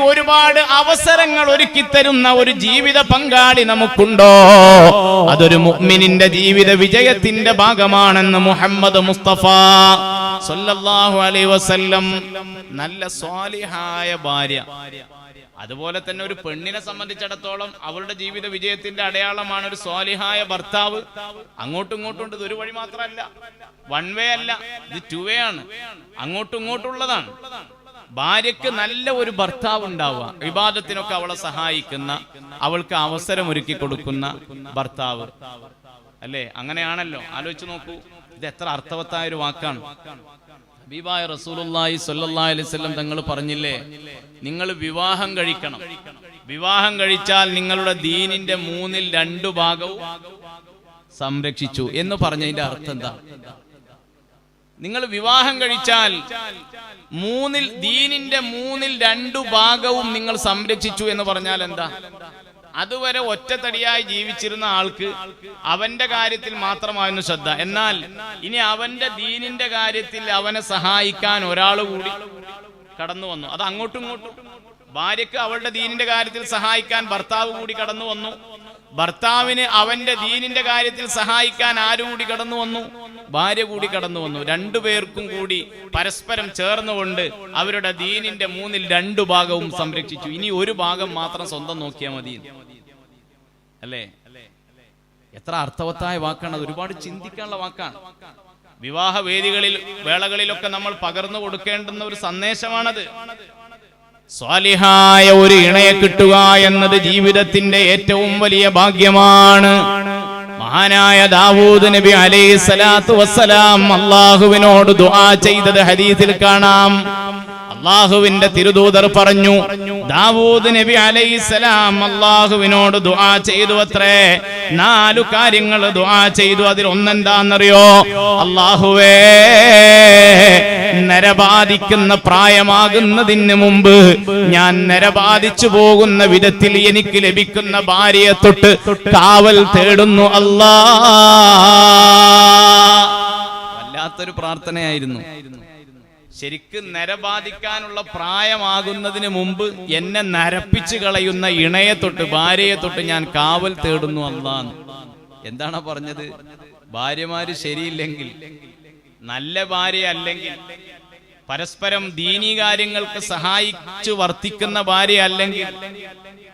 ഒരുപാട് അവസരങ്ങൾ ഒരുക്കി തരുന്ന ഒരു ജീവിത പങ്കാളി നമുക്കുണ്ടോ? അതൊരു മുഅ്മിനിന്റെ ജീവിത വിജയത്തിന്റെ ഭാഗമാണെന്ന് മുഹമ്മദ് മുസ്തഫ സല്ലല്ലാഹു അലൈഹി വസല്ലം. നല്ല സ്വാലിഹായ ഭാര്യ, അതുപോലെ തന്നെ ഒരു പെണ്ണിനെ സംബന്ധിച്ചിടത്തോളം അവളുടെ ജീവിത വിജയത്തിന്റെ അടയാളമാണ് ഒരു സ്വാലിഹായ ഭർത്താവ്. അങ്ങോട്ടും ഇങ്ങോട്ടും ഉണ്ട്. ഇതൊരു വഴി മാത്രമല്ല, വൺ വേ അല്ല, ഇത് ടു വേ ആണ്, അങ്ങോട്ടും ഇങ്ങോട്ടുള്ളതാണ്. ഭാര്യക്ക് നല്ല ഒരു ഭർത്താവ് ഉണ്ടാവുക, ഇബാദത്തിനൊക്കെ അവളെ സഹായിക്കുന്ന, അവൾക്ക് അവസരം ഒരുക്കി കൊടുക്കുന്ന ഭർത്താവ് അല്ലേ? അങ്ങനെയാണല്ലോ. ആലോചിച്ച് നോക്കൂ, ഇത് എത്ര അർത്ഥവത്തായ ഒരു വാക്കാണ്. ഹബീബായ റസൂലുള്ളാഹി സ്വല്ലല്ലാഹു അലൈഹി വസല്ലം തങ്ങൾ പറഞ്ഞില്ലേ, നിങ്ങൾ വിവാഹം കഴിക്കണം, വിവാഹം കഴിച്ചാൽ നിങ്ങളുടെ ദീനിന്റെ 2/3 ഭാഗവും സംരക്ഷിച്ചു എന്ന് പറഞ്ഞതിന്റെ അർത്ഥം എന്താ? നിങ്ങൾ വിവാഹം കഴിച്ചാൽ ദീനിന്റെ 2/3 ഭാഗവും നിങ്ങൾ സംരക്ഷിച്ചു എന്ന് പറഞ്ഞാൽ എന്താ? അതുവരെ ഒറ്റത്തടിയായി ജീവിച്ചിരുന്ന ആൾക്ക് അവന്റെ കാര്യത്തിൽ മാത്രമായിരുന്നു ശ്രദ്ധ. എന്നാൽ ഇനി അവന്റെ ദീനിന്റെ കാര്യത്തിൽ അവനെ സഹായിക്കാൻ ഒരാൾ കൂടി കടന്നു വന്നു. അത് അങ്ങോട്ടും ഇങ്ങോട്ടും. ഭാര്യക്ക് അവളുടെ ദീനിന്റെ കാര്യത്തിൽ സഹായിക്കാൻ ഭർത്താവ് കൂടി കടന്നു വന്നു, ഭർത്താവിന് അവന്റെ ദീനിന്റെ കാര്യത്തിൽ സഹായിക്കാൻ ആരുകൂടി കടന്നു വന്നു? ഭാര്യ കൂടി കടന്നു വന്നു. രണ്ടുപേർക്കും കൂടി പരസ്പരം ചേർന്നുകൊണ്ട് അവരുടെ ദീനിന്റെ 2/3 ഭാഗവും സംരക്ഷിച്ചു. ഇനി ഒരു ഭാഗം മാത്രം സ്വന്തം നോക്കിയാൽ മതി അല്ലേ? എത്ര അർത്ഥവത്തായ വാക്കാണ് അത്! ഒരുപാട് ചിന്തിക്കാനുള്ള വാക്കാണ്. വിവാഹ വേദികളിൽ വേളകളിലൊക്കെ നമ്മൾ പകർന്നു കൊടുക്കേണ്ടുന്ന ഒരു സന്ദേശമാണത്. സ്വാലിഹായ ഒരു ഇണയെ കിട്ടുക എന്നത് ജീവിതത്തിന്റെ ഏറ്റവും വലിയ ഭാഗ്യമാണ്. മഹാനായ ദാവൂദ് നബി അലൈഹിസ്സലാത്തു വസ്സലാം അല്ലാഹുവിനോട് ദുആ ചെയ്തത് ഹദീസിൽ കാണാം. അല്ലാഹുവിന്റെ തിരുദൂതർ പറഞ്ഞു, ദാവൂദ് നബി അലൈഹിസ്സലാം അല്ലാഹുവിനോട് ദുആ ചെയ്തു അത്രേ. 4 കാര്യങ്ങൾ ദുആ ചെയ്തു. അതിൽ ഒന്നെന്താണെന്നറിയോ? അല്ലാഹുവേ, നരബാധിക്കുന്ന പ്രായമാകുന്നതിന് മുമ്പ് ഞാൻ നരബാധിച്ചു പോകുന്ന വിധത്തിൽ എനിക്ക് ലഭിക്കുന്ന ഭാര്യയെ തൊട്ട് കാവൽ തേടുന്നു അല്ലാ. വല്ലാത്തൊരു പ്രാർത്ഥനയായിരുന്നു. ശരിക്കും നരബാധിക്കാനുള്ള പ്രായമാകുന്നതിന് മുമ്പ് എന്നെ നരപ്പിച്ചു കളയുന്ന ഇണയെ തൊട്ട്, ഭാര്യയെ തൊട്ട് ഞാൻ കാവൽ തേടുന്നു അല്ലാന്ന്. എന്താണ് പറഞ്ഞത്? ഭാര്യമാര് ശരിയില്ലെങ്കിൽ, നല്ല ഭാര്യ അല്ലെങ്കിൽ, പരസ്പരം ദീനീ കാര്യങ്ങൾക്ക് സഹായിച്ചു വർത്തിക്കുന്ന ഭാര്യ അല്ലെങ്കിൽ,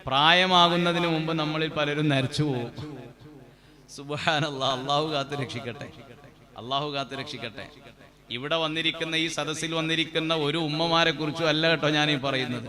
പ്രായമാകുന്നതിന് മുമ്പ് നമ്മളിൽ പലരും നരച്ചു പോകും. സുബ്ഹാനല്ലാഹ്. അല്ലാഹു കാത്ത് രക്ഷിക്കട്ടെ, അല്ലാഹു കാത്ത് രക്ഷിക്കട്ടെ. ഇവിടെ വന്നിരിക്കുന്ന, ഈ സദസ്സിൽ വന്നിരിക്കുന്ന ഒരു ഉമ്മമാരെ കുറിച്ചും അല്ല കേട്ടോ ഞാൻ ഈ പറയുന്നത്.